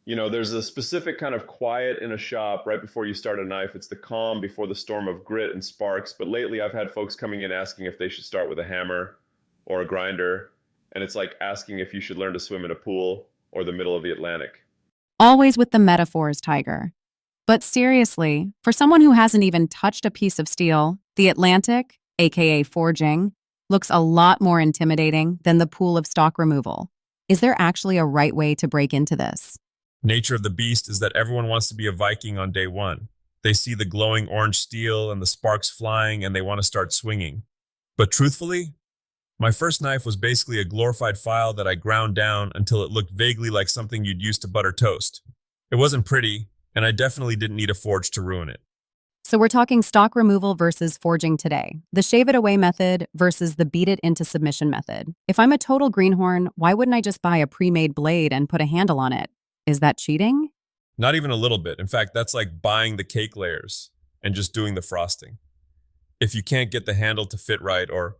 There's a specific kind of quiet in a shop right before you start a knife. It's the calm before the storm of grit and sparks. But lately, I've had folks coming in asking if they should start with a hammer or a grinder. And it's like asking if you should learn to swim in a pool or the middle of the Atlantic. Always with the metaphors, Tiger. But seriously, for someone who hasn't even touched a piece of steel, the Atlantic, aka forging, looks a lot more intimidating than the pool of stock removal. Is there actually a right way to break into this? Nature of the beast is that everyone wants to be a Viking on day one. They see the glowing orange steel and the sparks flying and they want to start swinging. But truthfully, my first knife was basically a glorified file that I ground down until it looked vaguely like something you'd use to butter toast. It wasn't pretty, and I definitely didn't need a forge to ruin it. So we're talking stock removal versus forging today, the shave it away method versus the beat it into submission method. If I'm a total greenhorn, why wouldn't I just buy a pre-made blade and put a handle on it? Is that cheating? Not even a little bit. In fact, that's like buying the cake layers and just doing the frosting. If you can't get the handle to fit right or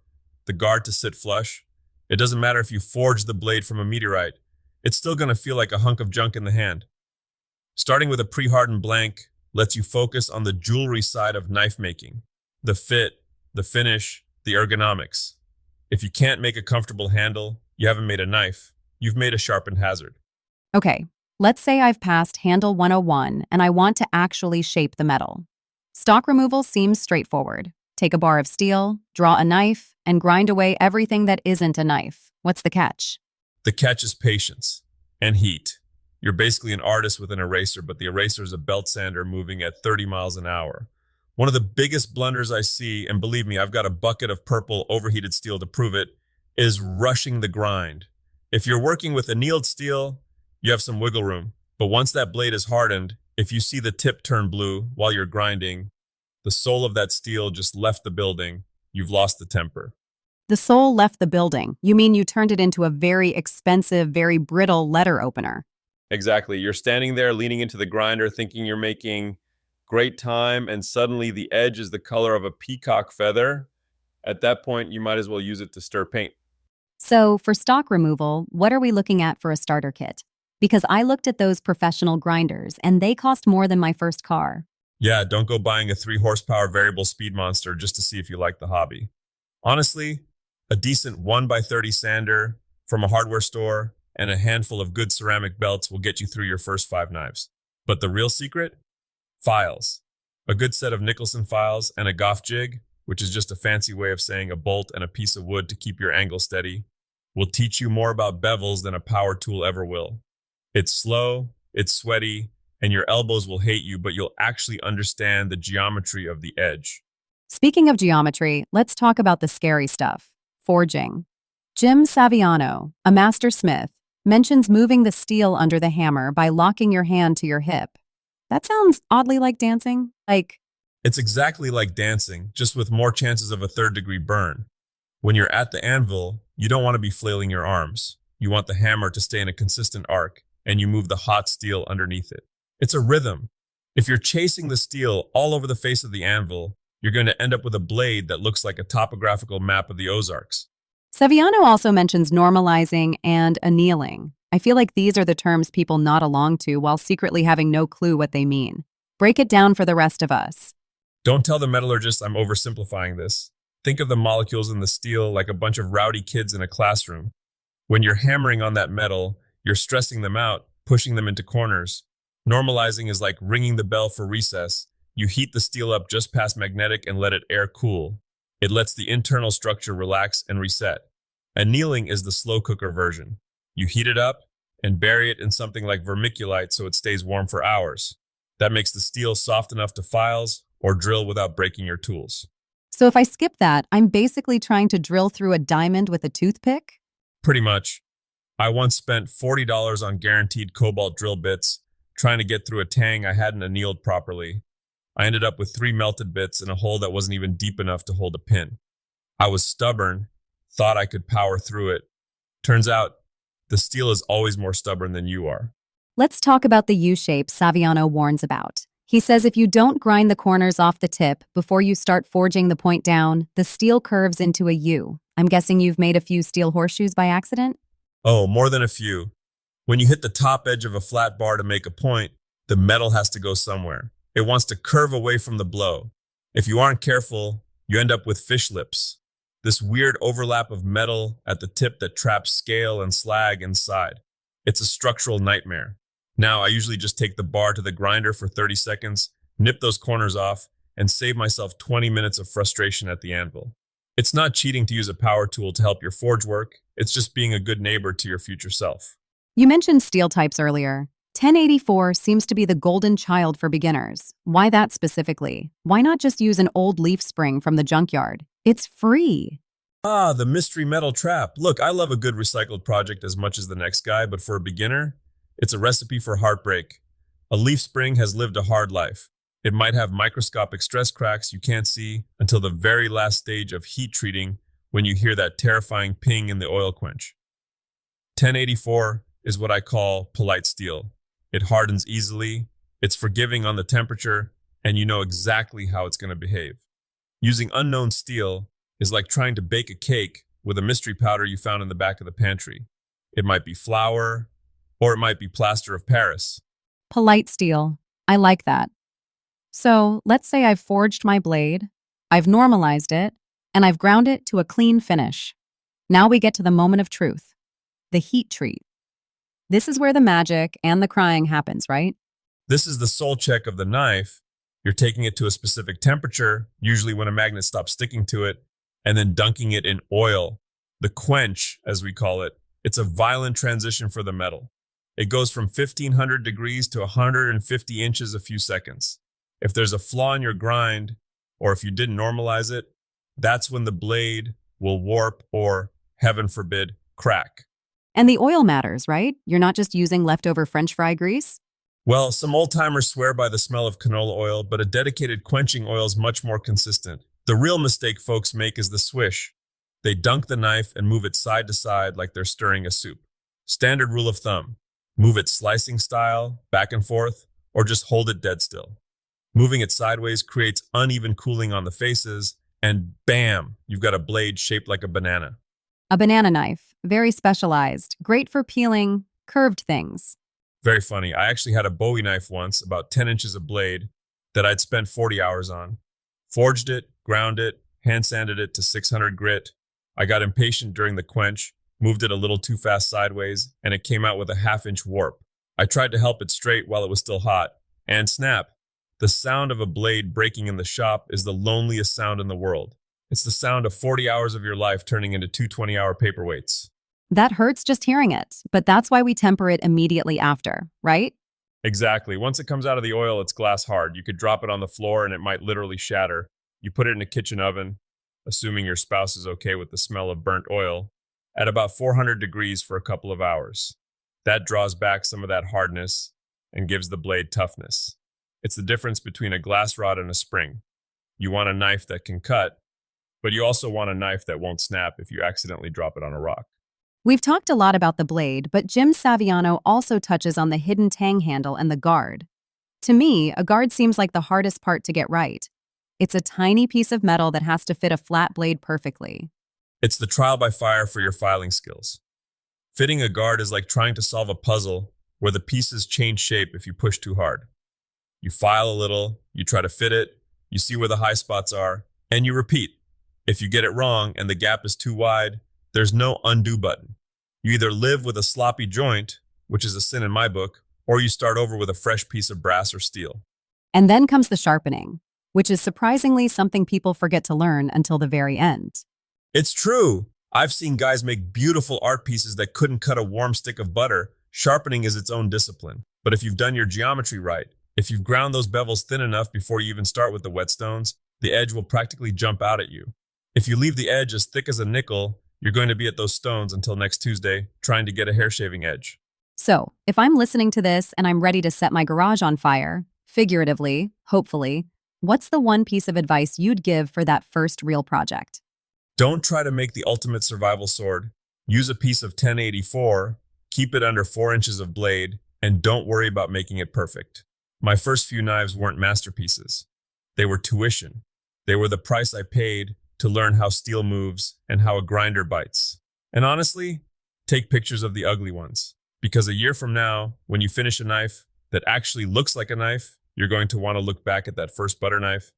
the guard to sit flush, it doesn't matter if you forge the blade from a meteorite. It's still going to feel like a hunk of junk in the hand. Starting with a pre-hardened blank lets you focus on the jewelry side of knife making, the fit, the finish, the ergonomics. If you can't make a comfortable handle, you haven't made a knife. You've made a sharpened hazard. Okay, let's say I've passed Handle 101 and I want to actually shape the metal. Stock removal seems straightforward. Take a bar of steel, draw a knife, and grind away everything that isn't a knife. What's the catch? The catch is patience and heat. You're basically an artist with an eraser, but the eraser is a belt sander moving at 30 miles an hour. One of the biggest blunders I see, and believe me, I've got a bucket of purple overheated steel to prove it, is rushing the grind. If you're working with annealed steel, you have some wiggle room. But once that blade is hardened, if you see the tip turn blue while you're grinding, the soul of that steel just left the building. You've lost the temper. The soul left the building. You mean you turned it into a very expensive, very brittle letter opener? Exactly. You're standing there leaning into the grinder thinking you're making great time, and suddenly the edge is the color of a peacock feather. At that point, you might as well use it to stir paint. So, for stock removal, what are we looking at for a starter kit? Because I looked at those professional grinders and they cost more than my first car. Yeah, don't go buying a 3 horsepower variable speed monster just to see if you like the hobby. Honestly, a decent 1x30 sander from a hardware store and a handful of good ceramic belts will get you through your first 5 knives. But the real secret? Files. A good set of Nicholson files and a Goff jig, which is just a fancy way of saying a bolt and a piece of wood to keep your angle steady, will teach you more about bevels than a power tool ever will. It's slow, it's sweaty, and your elbows will hate you, but you'll actually understand the geometry of the edge. Speaking of geometry, let's talk about the scary stuff forging. Jim Saviano, a master smith, mentions moving the steel under the hammer by locking your hand to your hip. That sounds oddly like dancing. It's exactly like dancing, just with more chances of a third-degree burn. When you're at the anvil, you don't want to be flailing your arms. You want the hammer to stay in a consistent arc, and you move the hot steel underneath it. It's a rhythm. If you're chasing the steel all over the face of the anvil, you're going to end up with a blade that looks like a topographical map of the Ozarks. Saviano also mentions normalizing and annealing. I feel like these are the terms people nod along to while secretly having no clue what they mean. Break it down for the rest of us. Don't tell the metallurgist I'm oversimplifying this. Think of the molecules in the steel like a bunch of rowdy kids in a classroom. When you're hammering on that metal, you're stressing them out, pushing them into corners. Normalizing is like ringing the bell for recess. You heat the steel up just past magnetic and let it air cool. It lets the internal structure relax and reset. Annealing is the slow cooker version. You heat it up and bury it in something like vermiculite so it stays warm for hours. That makes the steel soft enough to files or drill without breaking your tools. So if I skip that, I'm basically trying to drill through a diamond with a toothpick? Pretty much. I once spent $40 on guaranteed cobalt drill bits trying to get through a tang I hadn't annealed properly. I ended up with 3 melted bits in a hole that wasn't even deep enough to hold a pin. I was stubborn, thought I could power through it. Turns out, the steel is always more stubborn than you are. Let's talk about the U-shape Saviano warns about. He says if you don't grind the corners off the tip before you start forging the point down, the steel curves into a U. I'm guessing you've made a few steel horseshoes by accident? Oh, more than a few. When you hit the top edge of a flat bar to make a point, the metal has to go somewhere. It wants to curve away from the blow. If you aren't careful, you end up with fish lips, this weird overlap of metal at the tip that traps scale and slag inside. It's a structural nightmare. Now, I usually just take the bar to the grinder for 30 seconds, nip those corners off, and save myself 20 minutes of frustration at the anvil. It's not cheating to use a power tool to help your forge work. It's just being a good neighbor to your future self. You mentioned steel types earlier. 1084 seems to be the golden child for beginners. Why that specifically? Why not just use an old leaf spring from the junkyard? It's free. Ah, the mystery metal trap. Look, I love a good recycled project as much as the next guy, but for a beginner, it's a recipe for heartbreak. A leaf spring has lived a hard life. It might have microscopic stress cracks you can't see until the very last stage of heat treating when you hear that terrifying ping in the oil quench. 1084 is what I call polite steel. It hardens easily, it's forgiving on the temperature, and you know exactly how it's going to behave. Using unknown steel is like trying to bake a cake with a mystery powder you found in the back of the pantry. It might be flour, or it might be plaster of Paris. Polite steel. I like that. So let's say I've forged my blade, I've normalized it, and I've ground it to a clean finish. Now we get to the moment of truth, the heat treat. This is where the magic and the crying happens, right? This is the soul check of the knife. You're taking it to a specific temperature, usually when a magnet stops sticking to it, and then dunking it in oil. The quench, as we call it, it's a violent transition for the metal. It goes from 1500 degrees to 150 inches a few seconds. If there's a flaw in your grind, or if you didn't normalize it, that's when the blade will warp or, heaven forbid, crack. And the oil matters, right? You're not just using leftover French fry grease? Well, some old-timers swear by the smell of canola oil, but a dedicated quenching oil is much more consistent. The real mistake folks make is the swish. They dunk the knife and move it side to side like they're stirring a soup. Standard rule of thumb, move it slicing style, back and forth, or just hold it dead still. Moving it sideways creates uneven cooling on the faces, and bam, you've got a blade shaped like a banana. A banana knife, very specialized, great for peeling curved things. Very funny. I actually had a Bowie knife once, about 10 inches of blade, that I'd spent 40 hours on. Forged it, ground it, hand sanded it to 600 grit. I got impatient during the quench, moved it a little too fast sideways, and it came out with a half-inch warp. I tried to help it straight while it was still hot, and snap. The sound of a blade breaking in the shop is the loneliest sound in the world. It's the sound of 40 hours of your life turning into two 20-hour paperweights. That hurts just hearing it, but that's why we temper it immediately after, right? Exactly. Once it comes out of the oil, it's glass hard. You could drop it on the floor and it might literally shatter. You put it in a kitchen oven, assuming your spouse is okay with the smell of burnt oil, at about 400 degrees for a couple of hours. That draws back some of that hardness and gives the blade toughness. It's the difference between a glass rod and a spring. You want a knife that can cut, but you also want a knife that won't snap if you accidentally drop it on a rock. We've talked a lot about the blade, but Jim Saviano also touches on the hidden tang handle and the guard. To me, a guard seems like the hardest part to get right. It's a tiny piece of metal that has to fit a flat blade perfectly. It's the trial by fire for your filing skills. Fitting a guard is like trying to solve a puzzle where the pieces change shape if you push too hard. You file a little, you try to fit it, you see where the high spots are, and you repeat. If you get it wrong and the gap is too wide, there's no undo button. You either live with a sloppy joint, which is a sin in my book, or you start over with a fresh piece of brass or steel. And then comes the sharpening, which is surprisingly something people forget to learn until the very end. It's true. I've seen guys make beautiful art pieces that couldn't cut a warm stick of butter. Sharpening is its own discipline. But if you've done your geometry right, if you've ground those bevels thin enough before you even start with the whetstones, the edge will practically jump out at you. If you leave the edge as thick as a nickel, you're going to be at those stones until next Tuesday, trying to get a hair shaving edge. So, if I'm listening to this and I'm ready to set my garage on fire, figuratively, hopefully, what's the one piece of advice you'd give for that first real project? Don't try to make the ultimate survival sword. Use a piece of 1084, keep it under 4 inches of blade, and don't worry about making it perfect. My first few knives weren't masterpieces. They were tuition. They were the price I paid to learn how steel moves and how a grinder bites. And honestly, take pictures of the ugly ones. Because a year from now, when you finish a knife that actually looks like a knife, you're going to want to look back at that first butter knife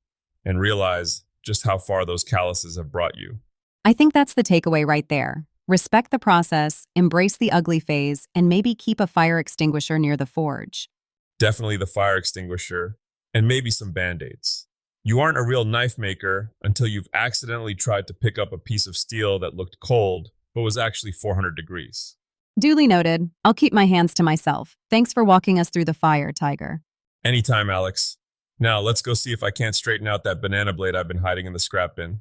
and realize just how far those calluses have brought you. I think that's the takeaway right there. Respect the process, embrace the ugly phase, and maybe keep a fire extinguisher near the forge. Definitely the fire extinguisher, and maybe some band-aids. You aren't a real knife maker until you've accidentally tried to pick up a piece of steel that looked cold, but was actually 400 degrees. Duly noted. I'll keep my hands to myself. Thanks for walking us through the fire, Tiger. Anytime, Alex. Now, let's go see if I can't straighten out that banana blade I've been hiding in the scrap bin.